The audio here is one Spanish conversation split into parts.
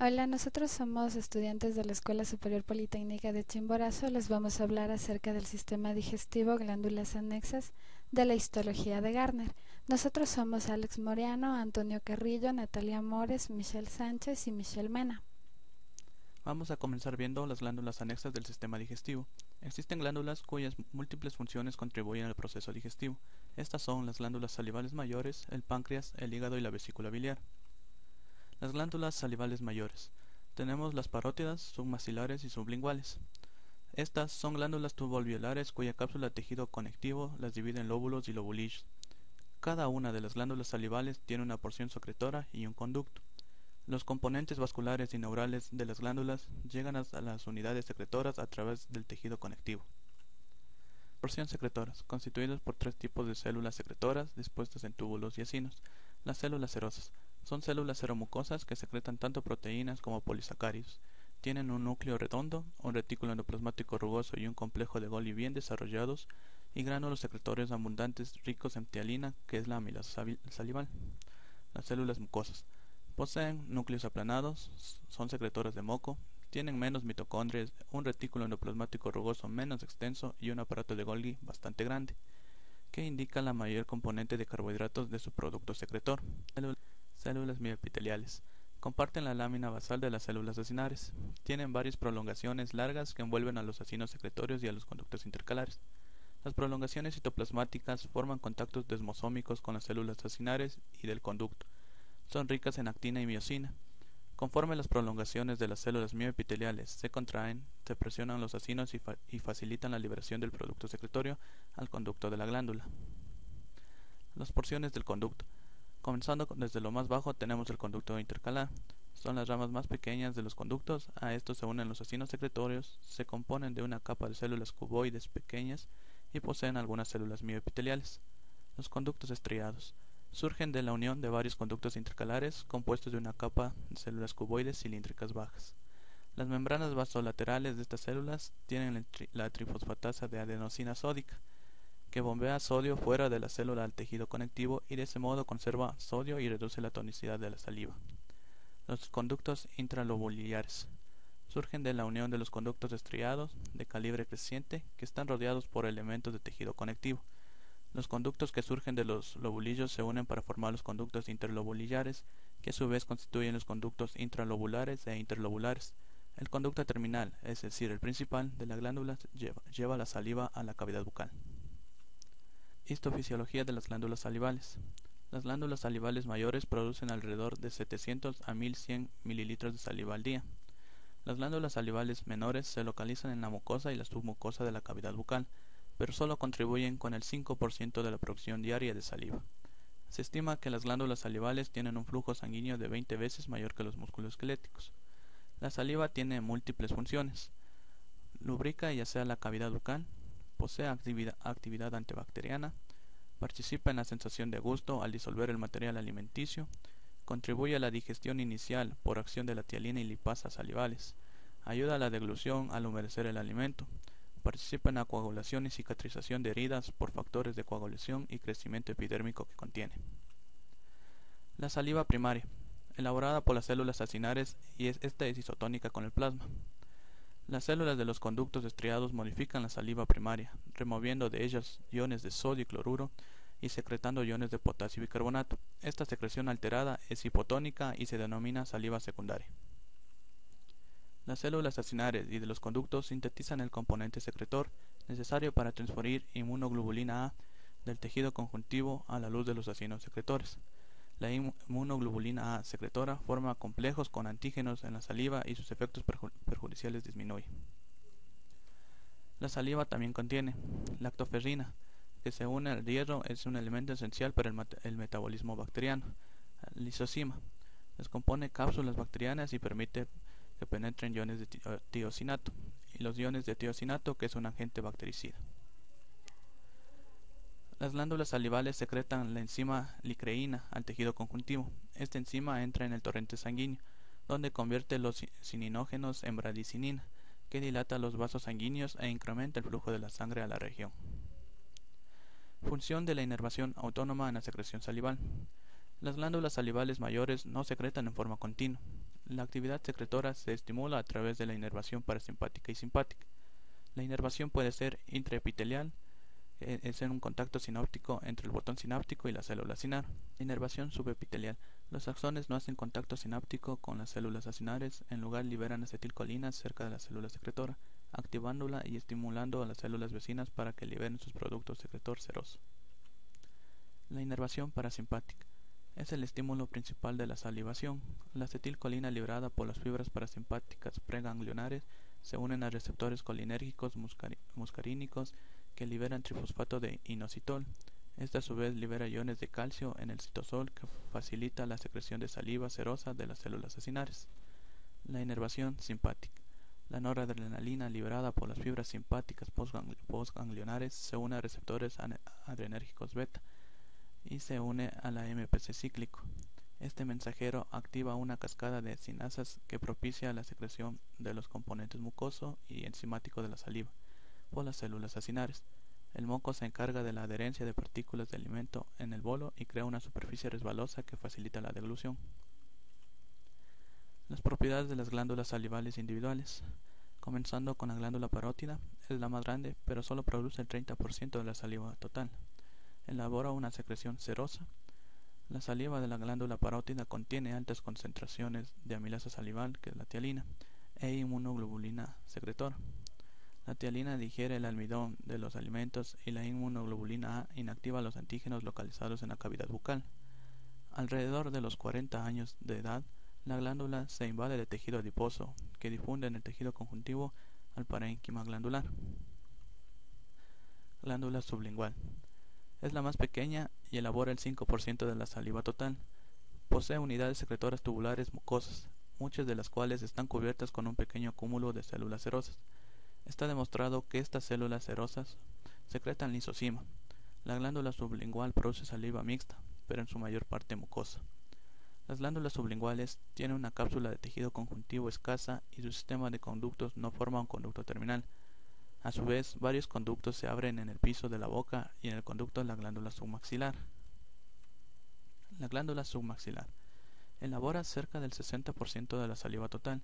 Hola, nosotros somos estudiantes de la Escuela Superior Politécnica de Chimborazo. Les vamos a hablar acerca del sistema digestivo, glándulas anexas, de la histología de Gardner. Nosotros somos Alex Moriano, Antonio Carrillo, Natalia Mores, Michelle Sánchez y Michelle Mena. Vamos a comenzar viendo las glándulas anexas del sistema digestivo. Existen glándulas cuyas múltiples funciones contribuyen al proceso digestivo. Estas son las glándulas salivales mayores, el páncreas, el hígado y la vesícula biliar. Las glándulas salivales mayores. Tenemos las parótidas, submaxilares y sublinguales. Estas son glándulas tuboalveolares cuya cápsula tejido conectivo las divide en lóbulos y lobulillos. Cada una de las glándulas salivales tiene una porción secretora y un conducto. Los componentes vasculares y neurales de las glándulas llegan a las unidades secretoras a través del tejido conectivo. Porciones secretoras, constituidas por tres tipos de células secretoras dispuestas en túbulos y acinos. Las células serosas son células seromucosas que secretan tanto proteínas como polisacáridos. Tienen un núcleo redondo, un retículo endoplasmático rugoso y un complejo de Golgi bien desarrollados, y gránulos secretorios abundantes ricos en ptialina, que es la amilasa salival. Las células mucosas poseen núcleos aplanados, son secretoras de moco, tienen menos mitocondrias, un retículo endoplasmático rugoso menos extenso y un aparato de Golgi bastante grande, que indica la mayor componente de carbohidratos de su producto secretor. Células mioepiteliales. Comparten la lámina basal de las células acinares. Tienen varias prolongaciones largas que envuelven a los acinos secretorios y a los conductos intercalares. Las prolongaciones citoplasmáticas forman contactos desmosómicos con las células acinares y del conducto. Son ricas en actina y miosina. Conforme las prolongaciones de las células mioepiteliales se contraen, se presionan los acinos y facilitan la liberación del producto secretorio al conducto de la glándula. Las porciones del conducto. Comenzando desde lo más bajo tenemos el conducto intercalar. Son las ramas más pequeñas de los conductos, a estos se unen los acinos secretorios, se componen de una capa de células cuboides pequeñas y poseen algunas células mioepiteliales. Los conductos estriados. Surgen de la unión de varios conductos intercalares compuestos de una capa de células cuboides cilíndricas bajas. Las membranas vasolaterales de estas células tienen la trifosfatasa de adenosina sódica, que bombea sodio fuera de la célula al tejido conectivo y de ese modo conserva sodio y reduce la tonicidad de la saliva. Los conductos intralobuliares surgen de la unión de los conductos estriados de calibre creciente que están rodeados por elementos de tejido conectivo. Los conductos que surgen de los lobulillos se unen para formar los conductos interlobuliares, que a su vez constituyen los conductos intralobulares e interlobulares. El conducto terminal, es decir, el principal de la glándula, lleva la saliva a la cavidad bucal. Histofisiología de las glándulas salivales. Las glándulas salivales mayores producen alrededor de 700 a 1100 mililitros de saliva al día. Las glándulas salivales menores se localizan en la mucosa y la submucosa de la cavidad bucal, pero solo contribuyen con el 5% de la producción diaria de saliva. Se estima que las glándulas salivales tienen un flujo sanguíneo de 20 veces mayor que los músculos esqueléticos. La saliva tiene múltiples funciones. Lubrica ya sea la cavidad bucal, posee actividad antibacteriana, participa en la sensación de gusto al disolver el material alimenticio, contribuye a la digestión inicial por acción de la tialina y lipasas salivales, ayuda a la deglución al humedecer el alimento, participa en la coagulación y cicatrización de heridas por factores de coagulación y crecimiento epidérmico que contiene. La saliva primaria, elaborada por las células acinares y esta es isotónica con el plasma. Las células de los conductos estriados modifican la saliva primaria, removiendo de ellas iones de sodio y cloruro y secretando iones de potasio y bicarbonato. Esta secreción alterada es hipotónica y se denomina saliva secundaria. Las células acinares y de los conductos sintetizan el componente secretor necesario para transferir inmunoglobulina A del tejido conjuntivo a la luz de los acinos secretores. La inmunoglobulina A secretora forma complejos con antígenos en la saliva y sus efectos perjudiciales disminuyen. La saliva también contiene lactoferrina, que se une al hierro, es un elemento esencial para el metabolismo bacteriano. Lisozima, descompone cápsulas bacterianas y permite que penetren iones de tiosinato, y los iones de tiosinato, que es un agente bactericida. Las glándulas salivales secretan la enzima licreína al tejido conjuntivo. Esta enzima entra en el torrente sanguíneo, donde convierte los cininógenos en bradicinina, que dilata los vasos sanguíneos e incrementa el flujo de la sangre a la región. Función de la inervación autónoma en la secreción salival. Las glándulas salivales mayores no secretan en forma continua. La actividad secretora se estimula a través de la inervación parasimpática y simpática. La inervación puede ser intraepitelial, es en un contacto sináptico entre el botón sináptico y la célula acinar. Inervación subepitelial. Los axones no hacen contacto sináptico con las células acinares, en lugar liberan acetilcolina cerca de la célula secretora, activándola y estimulando a las células vecinas para que liberen sus productos secretor seroso. La inervación parasimpática. Es el estímulo principal de la salivación. La acetilcolina liberada por las fibras parasimpáticas preganglionares se unen a receptores colinérgicos muscarínicos que liberan trifosfato de inositol. Este a su vez libera iones de calcio en el citosol que facilita la secreción de saliva serosa de las células acinares. La inervación simpática. La noradrenalina liberada por las fibras simpáticas postganglionares se une a receptores adrenérgicos beta y se une a la MPC cíclico. Este mensajero activa una cascada de cinasas que propicia la secreción de los componentes mucoso y enzimático de la saliva por las células acinares. El moco se encarga de la adherencia de partículas de alimento en el bolo y crea una superficie resbalosa que facilita la deglución. Las propiedades de las glándulas salivales individuales. Comenzando con la glándula parótida, es la más grande, pero solo produce el 30% de la saliva total. Elabora una secreción serosa. La saliva de la glándula parótida contiene altas concentraciones de amilasa salival, que es la tialina, e inmunoglobulina secretora. La tialina digiere el almidón de los alimentos y la inmunoglobulina A inactiva los antígenos localizados en la cavidad bucal. Alrededor de los 40 años de edad, la glándula se invade de tejido adiposo, que difunde en el tejido conjuntivo al parénquima glandular. Glándula sublingual. Es la más pequeña y elabora el 5% de la saliva total. Posee unidades secretoras tubulares mucosas, muchas de las cuales están cubiertas con un pequeño cúmulo de células serosas. Está demostrado que estas células serosas secretan lisozima. La glándula sublingual produce saliva mixta, pero en su mayor parte mucosa. Las glándulas sublinguales tienen una cápsula de tejido conjuntivo escasa y su sistema de conductos no forma un conducto terminal. A su vez, varios conductos se abren en el piso de la boca y en el conducto de la glándula submaxilar. La glándula submaxilar elabora cerca del 60% de la saliva total.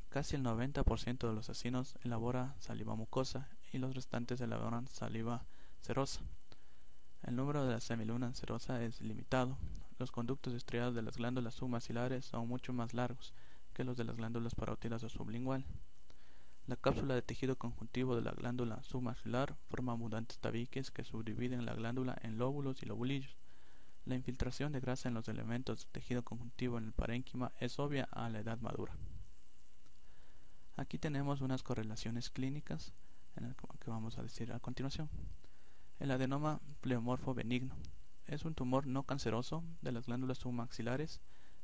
Casi el 90% de los acinos elabora saliva mucosa y los restantes elaboran saliva serosa. El número de la semiluna serosa es limitado. Los conductos estriados de las glándulas submaxilares son mucho más largos que los de las glándulas parótidas o sublingual. La cápsula de tejido conjuntivo de la glándula submaxilar forma abundantes tabiques que subdividen la glándula en lóbulos y lobulillos. La infiltración de grasa en los elementos del tejido conjuntivo en el parénquima es obvia a la edad madura. Aquí tenemos unas correlaciones clínicas en el que vamos a decir a continuación. El adenoma pleomorfo benigno es un tumor no canceroso de las glándulas submaxilares.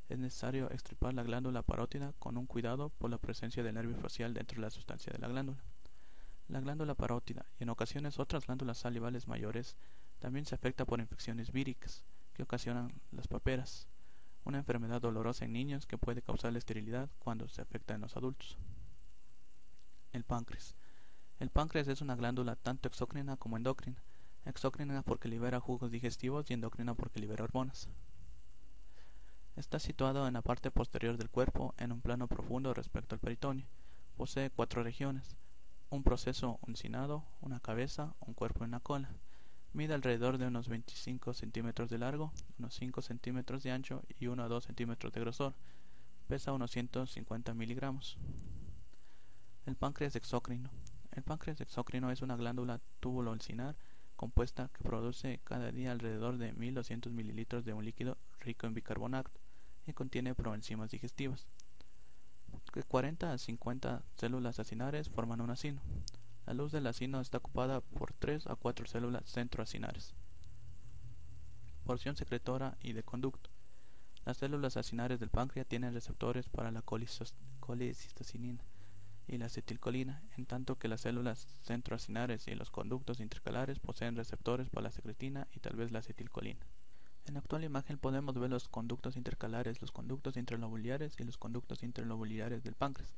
Es necesario extirpar la glándula parótida con un cuidado por la presencia del nervio facial dentro de la sustancia de la glándula. La glándula parótida y en ocasiones otras glándulas salivales mayores también se afecta por infecciones víricas que ocasionan las paperas, una enfermedad dolorosa en niños que puede causar la esterilidad cuando se afecta en los adultos. El páncreas. El páncreas es una glándula tanto exócrina como endocrina. Exócrina porque libera jugos digestivos y endocrina porque libera hormonas. Está situado en la parte posterior del cuerpo, en un plano profundo respecto al peritoneo. Posee 4 regiones: un proceso uncinado, una cabeza, un cuerpo y una cola. Mide alrededor de unos 25 centímetros de largo, unos 5 centímetros de ancho y 1 a 2 centímetros de grosor. Pesa unos 150 miligramos. El páncreas exócrino. El páncreas exócrino es una glándula túbulo-ulcinar compuesta que produce cada día alrededor de 1200 mililitros de un líquido rico en bicarbonato y contiene proenzimas digestivas. De 40 a 50 células acinares forman un acino. La luz del acino está ocupada por 3 a 4 células centroacinares. Porción secretora y de conducto. Las células acinares del páncreas tienen receptores para la colecistocinina y la acetilcolina, en tanto que las células centroacinares y los conductos intercalares poseen receptores para la secretina y tal vez la acetilcolina. En la actual imagen podemos ver los conductos intercalares, los conductos intralobulares y los conductos interlobulares del páncreas.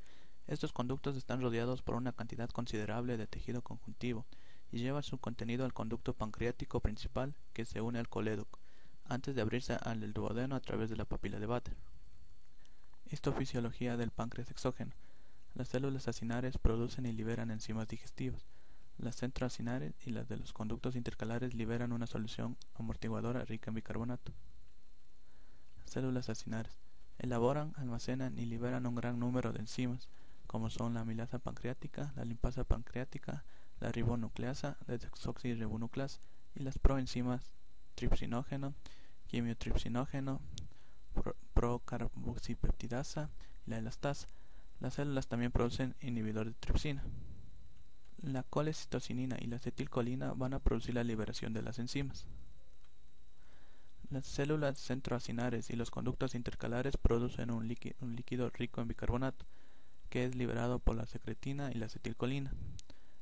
Estos conductos están rodeados por una cantidad considerable de tejido conjuntivo y llevan su contenido al conducto pancreático principal que se une al colédoco, antes de abrirse al duodeno a través de la papila de Vater. Histofisiología del páncreas exógeno. Las células acinares producen y liberan enzimas digestivas. Las centroacinares y las de los conductos intercalares liberan una solución amortiguadora rica en bicarbonato. Las células acinares elaboran, almacenan y liberan un gran número de enzimas, como son la amilasa pancreática, la limpasa pancreática, la ribonucleasa, la desoxirribonucleasa y las proenzimas tripsinógeno, quimiotripsinógeno, procarboxipeptidasa y la elastasa. Las células también producen inhibidores de tripsina. La colecistocinina y la acetilcolina van a producir la liberación de las enzimas. Las células centroacinares y los conductos intercalares producen un líquido rico en bicarbonato, que es liberado por la secretina y la acetilcolina.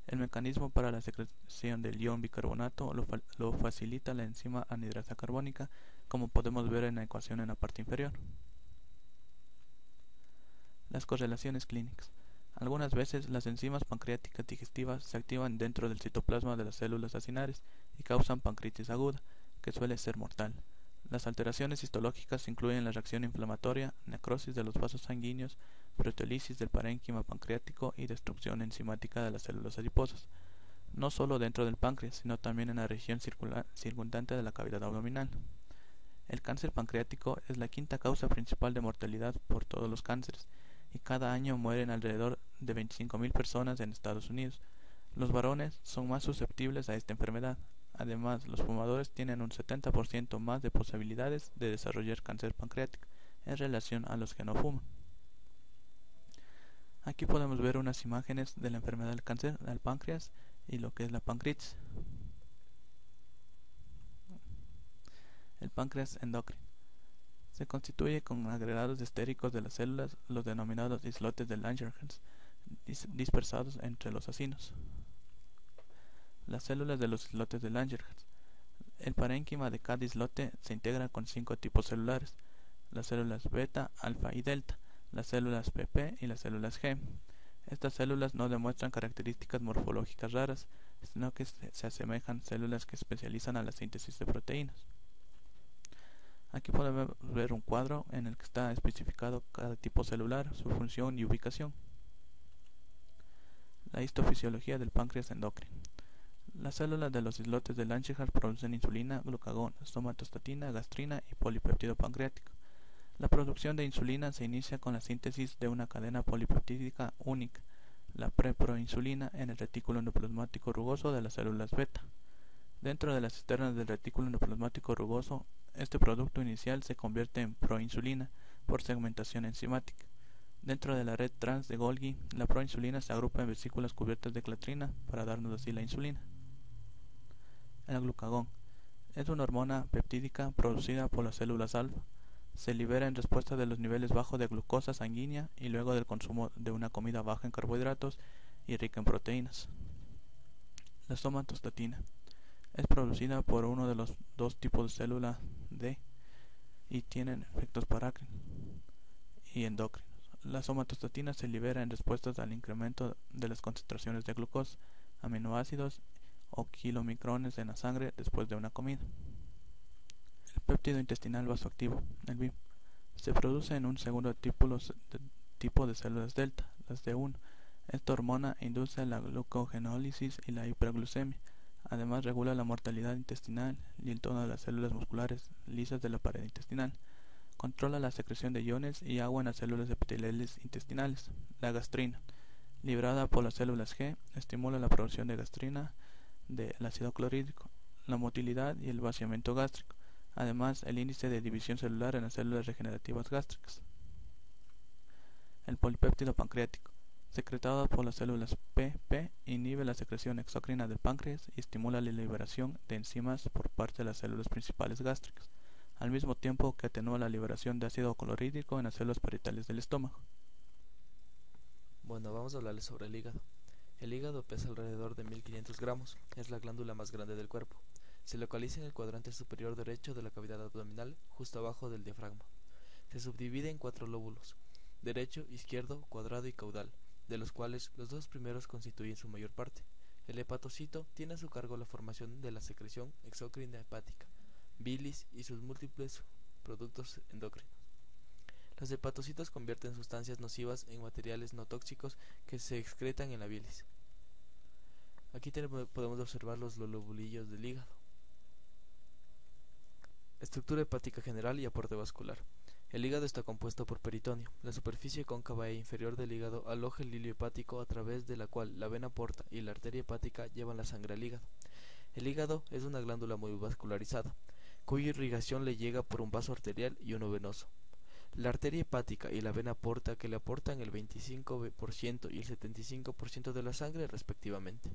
El mecanismo para la secreción del ion bicarbonato lo facilita la enzima anhidrasa carbónica, como podemos ver en la ecuación en la parte inferior. Las correlaciones clínicas. Algunas veces las enzimas pancreáticas digestivas se activan dentro del citoplasma de las células acinares y causan pancreatitis aguda, que suele ser mortal. Las alteraciones histológicas incluyen la reacción inflamatoria, necrosis de los vasos sanguíneos, proteólisis del parénquima pancreático y destrucción enzimática de las células adiposas, no solo dentro del páncreas, sino también en la región circundante de la cavidad abdominal. El cáncer pancreático es la quinta causa principal de mortalidad por todos los cánceres, y cada año mueren alrededor de 25.000 personas en Estados Unidos. Los varones son más susceptibles a esta enfermedad. Además, los fumadores tienen un 70% más de posibilidades de desarrollar cáncer pancreático en relación a los que no fuman. Aquí podemos ver unas imágenes de la enfermedad del cáncer del páncreas y lo que es la pancreatitis. El páncreas endocrino se constituye con agregados estéricos de las células, los denominados islotes de Langerhans, dispersados entre los acinos. Las células de los islotes de Langerhans. El parénquima de cada islote se integra con 5 tipos celulares: las células beta, alfa y delta, las células PP y las células G. Estas células no demuestran características morfológicas raras, sino que se asemejan a células que especializan a la síntesis de proteínas. Aquí podemos ver un cuadro en el que está especificado cada tipo celular, su función y ubicación. La histofisiología del páncreas endocrino. Las células de los islotes de Langerhans producen insulina, glucagón, somatostatina, gastrina y polipéptido pancreático. La producción de insulina se inicia con la síntesis de una cadena polipeptídica única, la preproinsulina, en el retículo endoplasmático rugoso de las células beta. Dentro de las cisternas del retículo endoplasmático rugoso, este producto inicial se convierte en proinsulina por segmentación enzimática. Dentro de la red trans de Golgi, la proinsulina se agrupa en vesículas cubiertas de clatrina para darnos así la insulina. El glucagón es una hormona peptídica producida por las células alfa. Se libera en respuesta de los niveles bajos de glucosa sanguínea y luego del consumo de una comida baja en carbohidratos y rica en proteínas. La somatostatina es producida por uno de los dos tipos de célula D y tienen efectos parácrinos y endócrinos. La somatostatina se libera en respuesta al incremento de las concentraciones de glucosa, aminoácidos o kilomicrones en la sangre después de una comida. El péptido intestinal vasoactivo, el BIM, se produce en un segundo tipo de células delta, las D1. Esta hormona induce la glucogenólisis y la hiperglucemia. Además regula la mortalidad intestinal y el tono de las células musculares lisas de la pared intestinal. Controla la secreción de iones y agua en las células epiteliales intestinales. La gastrina, liberada por las células G, estimula la producción de gastrina del ácido clorhídrico, la motilidad y el vaciamiento gástrico. Además, el índice de división celular en las células regenerativas gástricas. El polipéptido pancreático, secretado por las células PP, inhibe la secreción exócrina del páncreas y estimula la liberación de enzimas por parte de las células principales gástricas, al mismo tiempo que atenúa la liberación de ácido clorhídrico en las células parietales del estómago. Bueno, vamos a hablarles sobre el hígado. El hígado pesa alrededor de 1500 gramos, es la glándula más grande del cuerpo. Se localiza en el cuadrante superior derecho de la cavidad abdominal, justo abajo del diafragma. Se subdivide en 4 lóbulos: derecho, izquierdo, cuadrado y caudal, de los cuales los dos primeros constituyen su mayor parte. El hepatocito tiene a su cargo la formación de la secreción exócrina hepática, bilis y sus múltiples productos endocrinos. Los hepatocitos convierten sustancias nocivas en materiales no tóxicos que se excretan en la bilis. Aquí podemos observar los lobulillos del hígado. Estructura hepática general y aporte vascular. El hígado está compuesto por peritoneo. La superficie cóncava e inferior del hígado aloja el hilio hepático a través de la cual la vena porta y la arteria hepática llevan la sangre al hígado. El hígado es una glándula muy vascularizada, cuya irrigación le llega por un vaso arterial y uno venoso. La arteria hepática y la vena porta que le aportan el 25% y el 75% de la sangre respectivamente.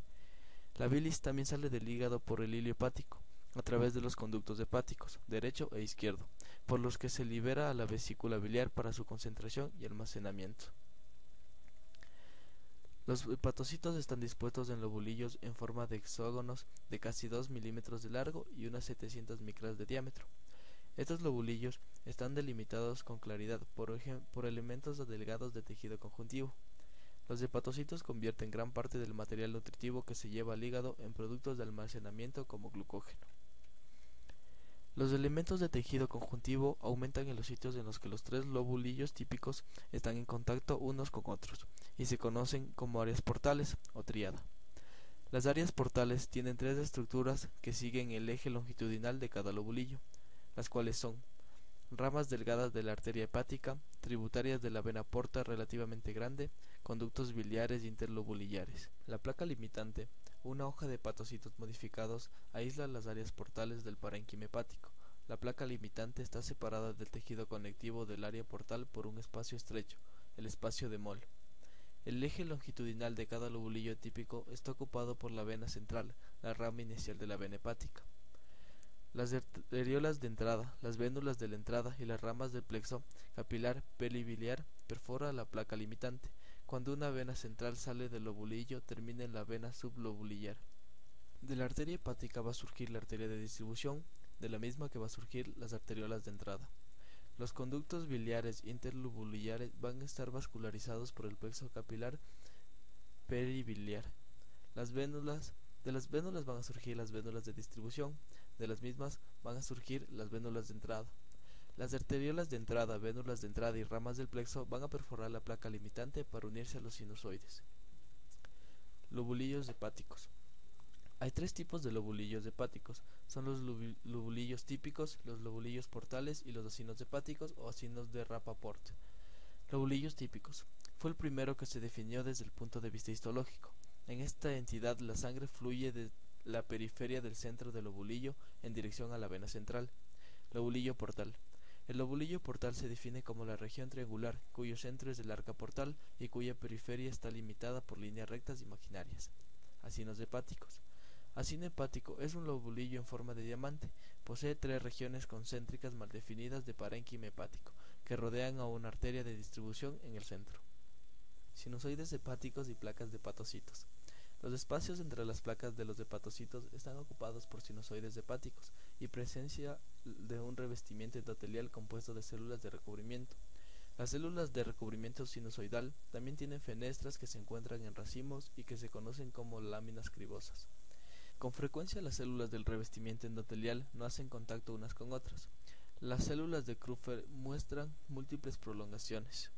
La bilis también sale del hígado por el hilio hepático, a través de los conductos hepáticos, derecho e izquierdo, por los que se libera a la vesícula biliar para su concentración y almacenamiento. Los hepatocitos están dispuestos en lobulillos en forma de hexágonos de casi 2 milímetros de largo y unas 700 micras de diámetro. Estos lobulillos están delimitados con claridad por elementos delgados de tejido conjuntivo. Los hepatocitos convierten gran parte del material nutritivo que se lleva al hígado en productos de almacenamiento como glucógeno. Los elementos de tejido conjuntivo aumentan en los sitios en los que los tres lobulillos típicos están en contacto unos con otros y se conocen como áreas portales o tríada. Las áreas portales tienen tres estructuras que siguen el eje longitudinal de cada lobulillo, las cuales son ramas delgadas de la arteria hepática, tributarias de la vena porta relativamente grande, conductos biliares e interlobulillares. La placa limitante, una hoja de hepatocitos modificados, aísla las áreas portales del parénquima hepático. La placa limitante está separada del tejido conectivo del área portal por un espacio estrecho, el espacio de Moll. El eje longitudinal de cada lobulillo típico está ocupado por la vena central, la rama inicial de la vena hepática. Las arteriolas de entrada, las vénulas de la entrada y las ramas del plexo capilar peribiliar perforan la placa limitante. Cuando una vena central sale del lobulillo, termina en la vena sublobulillar. De la arteria hepática va a surgir la arteria de distribución, de la misma que va a surgir las arteriolas de entrada. Los conductos biliares interlobulillares van a estar vascularizados por el plexo capilar peribiliar. De las vénulas van a surgir las vénulas de distribución, de las mismas van a surgir las vénulas de entrada. Las arteriolas de entrada, vénulas de entrada y ramas del plexo van a perforar la placa limitante para unirse a los sinusoides. Lobulillos hepáticos. Hay tres tipos de lobulillos hepáticos, son los lobulillos típicos, los lobulillos portales y los acinos hepáticos o acinos de Rappaport. Lobulillos típicos. Fue el primero que se definió desde el punto de vista histológico. En esta entidad la sangre fluye de la periferia del centro del lobulillo en dirección a la vena central. Lobulillo portal. El lobulillo portal se define como la región triangular, cuyo centro es el arca portal y cuya periferia está limitada por líneas rectas imaginarias. Acinos hepáticos. Acino hepático es un lobulillo en forma de diamante. Posee tres regiones concéntricas mal definidas de parénquima hepático, que rodean a una arteria de distribución en el centro. Sinusoides hepáticos y placas de hepatocitos. Los espacios entre las placas de los hepatocitos están ocupados por sinusoides hepáticos y presencia de un revestimiento endotelial compuesto de células de recubrimiento. Las células de recubrimiento sinusoidal también tienen fenestras que se encuentran en racimos y que se conocen como láminas cribosas. Con frecuencia las células del revestimiento endotelial no hacen contacto unas con otras. Las células de Krupfer muestran múltiples prolongaciones.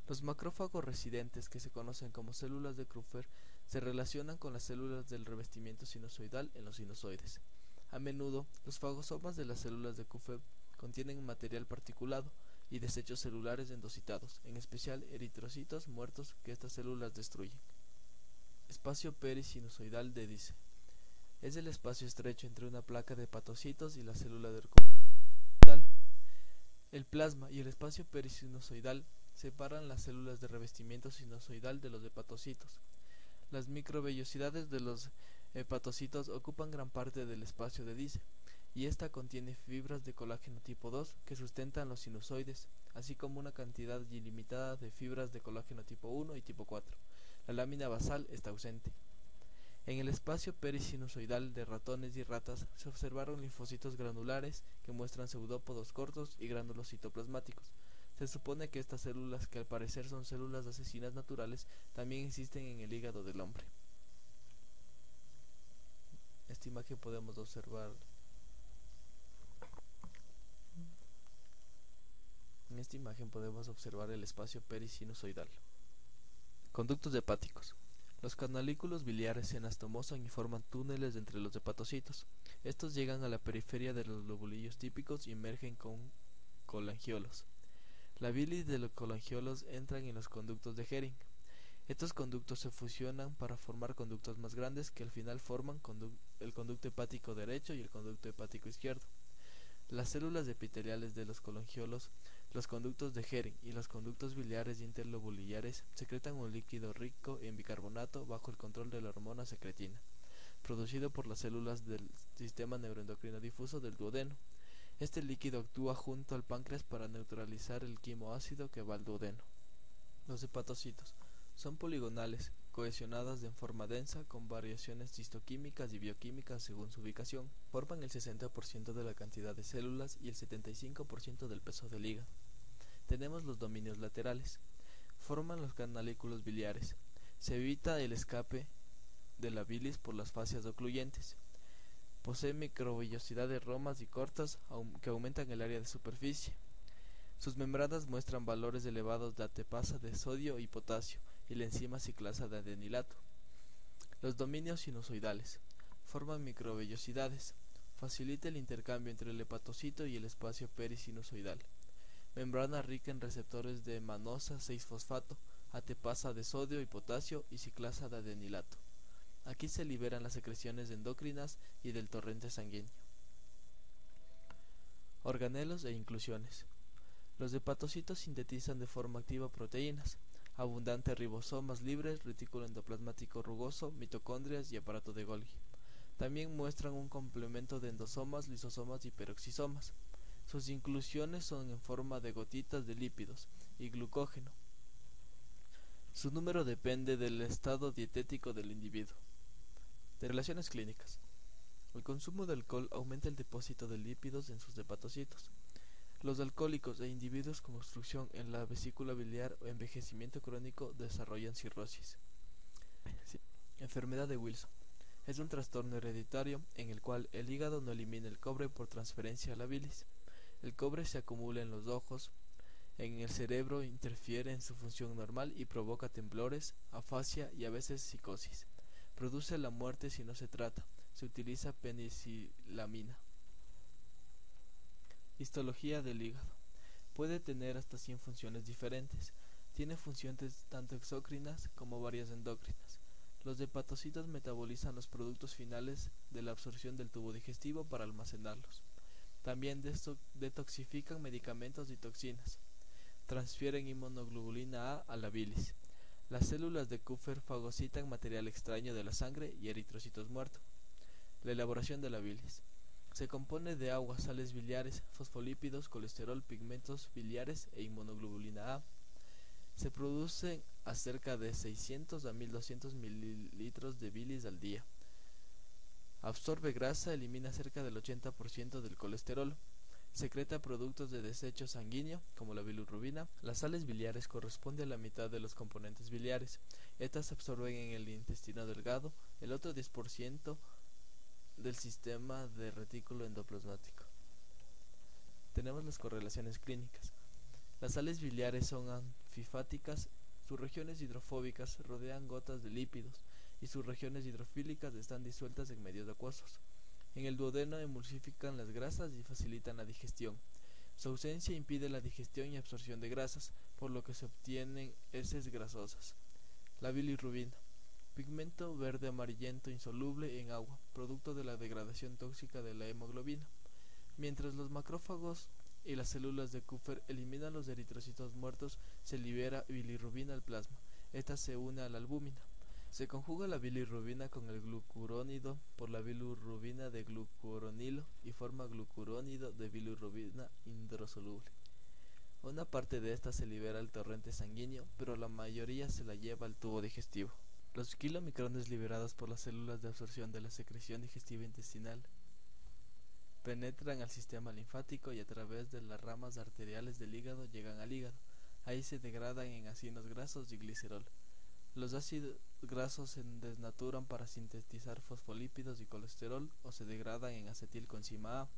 Los macrófagos residentes, que se conocen como células de Krupfer, se relacionan con las células del revestimiento sinusoidal en los sinusoides. A menudo, los fagosomas de las células de Krupfer contienen material particulado y desechos celulares endocitados, en especial eritrocitos muertos que estas células destruyen. Espacio perisinusoidal de Dice. Es el espacio estrecho entre una placa de hepatocitos y la célula de recubrimiento. El plasma y el espacio perisinusoidal separan las células de revestimiento sinusoidal de los hepatocitos. Las microvellosidades de los hepatocitos ocupan gran parte del espacio de Dice, y esta contiene fibras de colágeno tipo 2 que sustentan los sinusoides, así como una cantidad ilimitada de fibras de colágeno tipo 1 y tipo 4. La lámina basal está ausente. En el espacio perisinusoidal de ratones y ratas se observaron linfocitos granulares que muestran pseudópodos cortos y gránulos citoplasmáticos. Se supone que estas células, que al parecer son células asesinas naturales, también existen en el hígado del hombre. En esta imagen podemos observar En esta imagen podemos observar el espacio perisinusoidal. Conductos hepáticos. Los canalículos biliares se anastomosan y forman túneles entre los hepatocitos. Estos llegan a la periferia de los lobulillos típicos y emergen con colangiolos. La bilis de los colangiolos entran en los conductos de Hering. Estos conductos se fusionan para formar conductos más grandes que al final forman el conducto hepático derecho y el conducto hepático izquierdo. Las células epiteliales de los colangiolos, los conductos de Hering y los conductos biliares interlobulillares secretan un líquido rico en bicarbonato bajo el control de la hormona secretina, producido por las células del sistema neuroendocrino difuso del duodeno. Este líquido actúa junto al páncreas para neutralizar el quimoácido que va al duodeno. Los hepatocitos son poligonales, cohesionadas en forma densa, con variaciones histoquímicas y bioquímicas según su ubicación. Forman el 60% de la cantidad de células y el 75% del peso del hígado. Tenemos los dominios laterales. Forman los canalículos biliares. Se evita el escape de la bilis por las fascias ocluyentes. Posee microvellosidades romas y cortas que aumentan el área de superficie. Sus membranas muestran valores elevados de ATPasa de sodio y potasio y la enzima ciclasa de adenilato. Los dominios sinusoidales forman microvellosidades. Facilita el intercambio entre el hepatocito y el espacio perisinusoidal. Membrana rica en receptores de manosa 6-fosfato, ATPasa de sodio y potasio y ciclasa de adenilato. Aquí se liberan las secreciones endocrinas y del torrente sanguíneo. Organelos e inclusiones. Los hepatocitos sintetizan de forma activa proteínas, abundantes ribosomas libres, retículo endoplasmático rugoso, mitocondrias y aparato de Golgi. También muestran un complemento de endosomas, lisosomas y peroxisomas. Sus inclusiones son en forma de gotitas de lípidos y glucógeno. Su número depende del estado dietético del individuo. De relaciones clínicas. El consumo de alcohol aumenta el depósito de lípidos en sus hepatocitos. Los alcohólicos e individuos con obstrucción en la vesícula biliar o envejecimiento crónico desarrollan cirrosis. Enfermedad de Wilson. Es un trastorno hereditario en el cual el hígado no elimina el cobre por transferencia a la bilis. El cobre se acumula en los ojos, en el cerebro, interfiere en su función normal y provoca temblores, afasia y a veces psicosis. Produce la muerte si no se trata. Se utiliza penicilamina. Histología del hígado. Puede tener hasta 100 funciones diferentes. Tiene funciones tanto exócrinas como varias endócrinas. Los hepatocitos metabolizan los productos finales de la absorción del tubo digestivo para almacenarlos. También detoxifican medicamentos y toxinas. Transfieren inmunoglobulina A la bilis. Las células de Kupffer fagocitan material extraño de la sangre y eritrocitos muertos. La elaboración de la bilis. Se compone de agua, sales biliares, fosfolípidos, colesterol, pigmentos biliares e inmunoglobulina A. Se producen a cerca de 600 a 1200 mililitros de bilis al día. Absorbe grasa, elimina cerca del 80% del colesterol. Secreta productos de desecho sanguíneo, como la bilirrubina. Las sales biliares corresponden a la mitad de los componentes biliares. Estas se absorben en el intestino delgado, el otro 10% del sistema de retículo endoplasmático. Tenemos las correlaciones clínicas. Las sales biliares son anfifáticas, sus regiones hidrofóbicas rodean gotas de lípidos y sus regiones hidrofílicas están disueltas en medios acuosos. En el duodeno emulsifican las grasas y facilitan la digestión. Su ausencia impide la digestión y absorción de grasas, por lo que se obtienen heces grasosas. La bilirrubina. Pigmento verde amarillento insoluble en agua, producto de la degradación tóxica de la hemoglobina. Mientras los macrófagos y las células de Kupffer eliminan los eritrocitos muertos, se libera bilirrubina al plasma. Esta se une a la albúmina. Se conjuga la bilirrubina con el glucurónido por la bilirrubina de glucuronilo y forma glucurónido de bilirrubina hidrosoluble. Una parte de esta se libera al torrente sanguíneo, pero la mayoría se la lleva al tubo digestivo. Los kilomicrones liberados por las células de absorción de la secreción digestiva intestinal penetran al sistema linfático y a través de las ramas arteriales del hígado llegan al hígado. Ahí se degradan en ácidos grasos y glicerol. Los ácidos grasos se desnaturan para sintetizar fosfolípidos y colesterol o se degradan en acetilcoenzima A.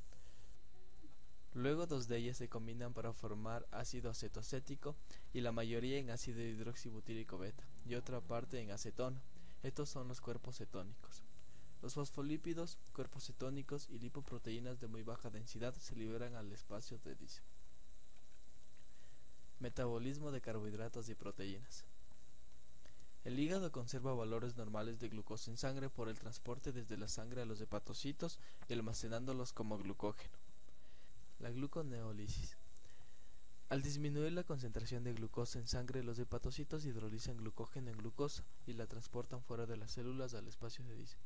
Luego 2 de ellas se combinan para formar ácido acetoacético y la mayoría en ácido hidroxibutírico beta y otra parte en acetona. Estos son los cuerpos cetónicos. Los fosfolípidos, cuerpos cetónicos y lipoproteínas de muy baja densidad se liberan al espacio de Dice. Metabolismo de carbohidratos y proteínas. El hígado conserva valores normales de glucosa en sangre por el transporte desde la sangre a los hepatocitos y almacenándolos como glucógeno. La gluconeólisis. Al disminuir la concentración de glucosa en sangre, los hepatocitos hidrolizan glucógeno en glucosa y la transportan fuera de las células al espacio de Dice.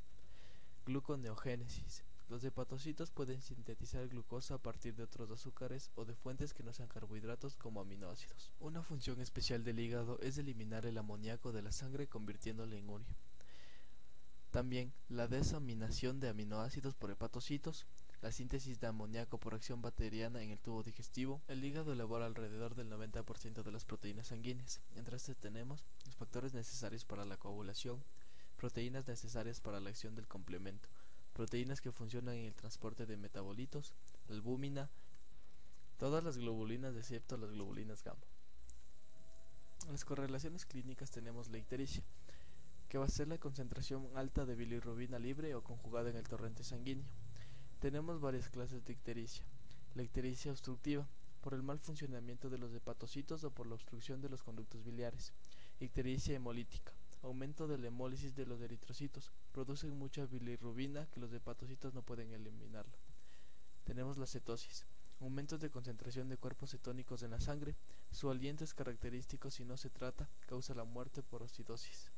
Gluconeogénesis. Los hepatocitos pueden sintetizar glucosa a partir de otros azúcares o de fuentes que no sean carbohidratos como aminoácidos. Una función especial del hígado es eliminar el amoníaco de la sangre convirtiéndolo en urea. También la desaminación de aminoácidos por hepatocitos, la síntesis de amoníaco por acción bacteriana en el tubo digestivo. El hígado elabora alrededor del 90% de las proteínas sanguíneas. Entre estas tenemos los factores necesarios para la coagulación, proteínas necesarias para la acción del complemento, proteínas que funcionan en el transporte de metabolitos, la albúmina, todas las globulinas excepto las globulinas gamma. En las correlaciones clínicas tenemos la ictericia, que va a ser la concentración alta de bilirrubina libre o conjugada en el torrente sanguíneo. Tenemos varias clases de ictericia. La ictericia obstructiva, por el mal funcionamiento de los hepatocitos o por la obstrucción de los conductos biliares. Ictericia hemolítica, aumento de la hemólisis de los eritrocitos, producen mucha bilirrubina que los hepatocitos no pueden eliminarla. Tenemos la cetosis, aumentos de concentración de cuerpos cetónicos en la sangre, su aliento es característico si no se trata, causa la muerte por acidosis.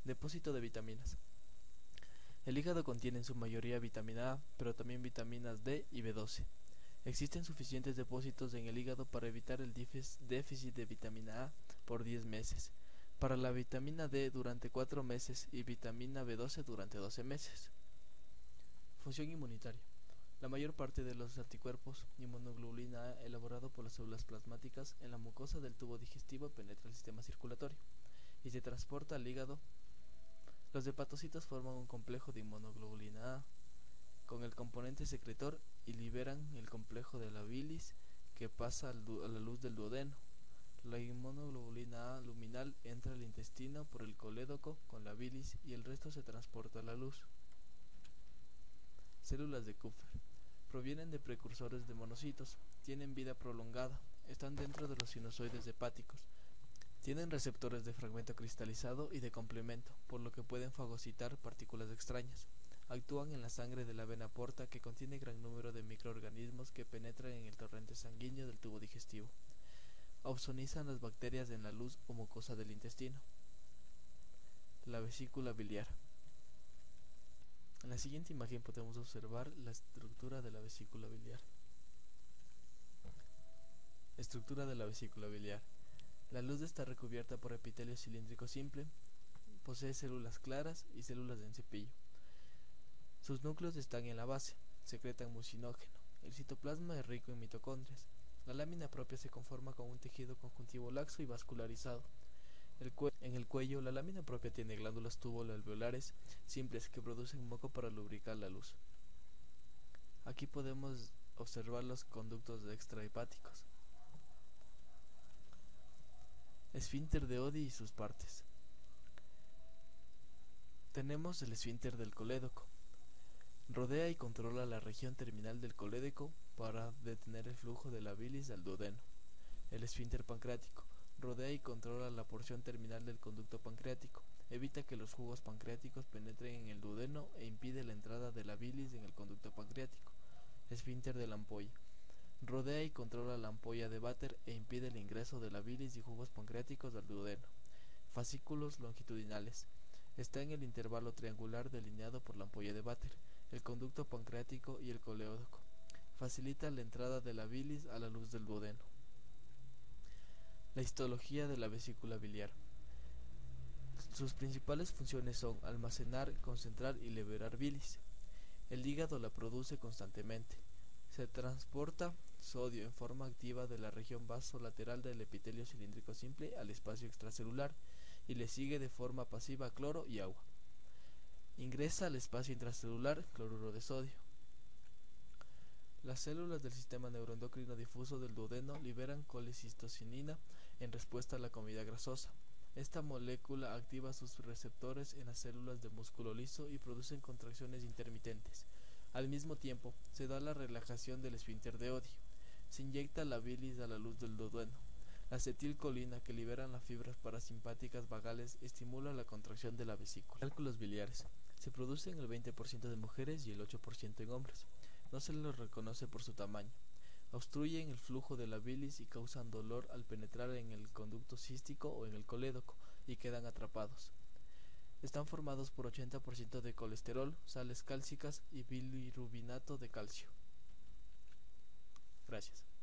Depósito de vitaminas. El hígado contiene en su mayoría vitamina A, pero también vitaminas D y B12. Existen suficientes depósitos en el hígado para evitar el déficit de vitamina A por 10 meses, para la vitamina D durante 4 meses y vitamina B12 durante 12 meses. Función inmunitaria. La mayor parte de los anticuerpos inmunoglobulina A elaborado por las células plasmáticas en la mucosa del tubo digestivo penetra el sistema circulatorio y se transporta al hígado. Los hepatocitos forman un complejo de inmunoglobulina A con el componente secretor y liberan el complejo de la bilis que pasa a la luz del duodeno. La inmunoglobulina A luminal entra al intestino por el colédoco con la bilis y el resto se transporta a la luz. Células de Kupffer. Provienen de precursores de monocitos, tienen vida prolongada, están dentro de los sinusoides hepáticos. Tienen receptores de fragmento cristalizado y de complemento, por lo que pueden fagocitar partículas extrañas. Actúan en la sangre de la vena porta que contiene gran número de microorganismos que penetran en el torrente sanguíneo del tubo digestivo. Opsonizan las bacterias en la luz o mucosa del intestino. La vesícula biliar. En la siguiente imagen podemos observar la estructura de la vesícula biliar. Estructura de la vesícula biliar. La luz está recubierta por epitelio cilíndrico simple, posee células claras y células de cepillo. Sus núcleos están en la base, secretan mucinógeno. El citoplasma es rico en mitocondrias. La lámina propia se conforma con un tejido conjuntivo laxo y vascularizado. En el cuello, la lámina propia tiene glándulas tubuloalveolares simples que producen moco para lubricar la luz. Aquí podemos observar los conductos extrahepáticos. Esfínter de Oddi y sus partes. Tenemos el esfínter del colédoco. Rodea y controla la región terminal del colédoco para detener el flujo de la bilis al duodeno. El esfínter pancreático. Rodea y controla la porción terminal del conducto pancreático. Evita que los jugos pancreáticos penetren en el duodeno e impide la entrada de la bilis en el conducto pancreático. Esfínter de la ampolla. Rodea y controla la ampolla de Vater e impide el ingreso de la bilis y jugos pancreáticos al duodeno. Fascículos longitudinales. Está en el intervalo triangular delineado por la ampolla de Vater, el conducto pancreático y el colédoco. Facilita la entrada de la bilis a la luz del duodeno. La histología de la vesícula biliar. Sus principales funciones son almacenar, concentrar y liberar bilis. El hígado la produce constantemente. Se transporta sodio en forma activa de la región vasolateral del epitelio cilíndrico simple al espacio extracelular y le sigue de forma pasiva cloro y agua. Ingresa al espacio intracelular cloruro de sodio. Las células del sistema neuroendocrino difuso del duodeno liberan colecistocinina en respuesta a la comida grasosa. Esta molécula activa sus receptores en las células de músculo liso y producen contracciones intermitentes. Al mismo tiempo, se da la relajación del esfínter de Oddi. Se inyecta la bilis a la luz del duodeno. La acetilcolina que liberan las fibras parasimpáticas vagales estimula la contracción de la vesícula. Cálculos biliares. Se producen el 20% de mujeres y el 8% en hombres. No se los reconoce por su tamaño. Obstruyen el flujo de la bilis y causan dolor al penetrar en el conducto cístico o en el colédoco y quedan atrapados. Están formados por 80% de colesterol, sales cálcicas y bilirrubinato de calcio. Gracias.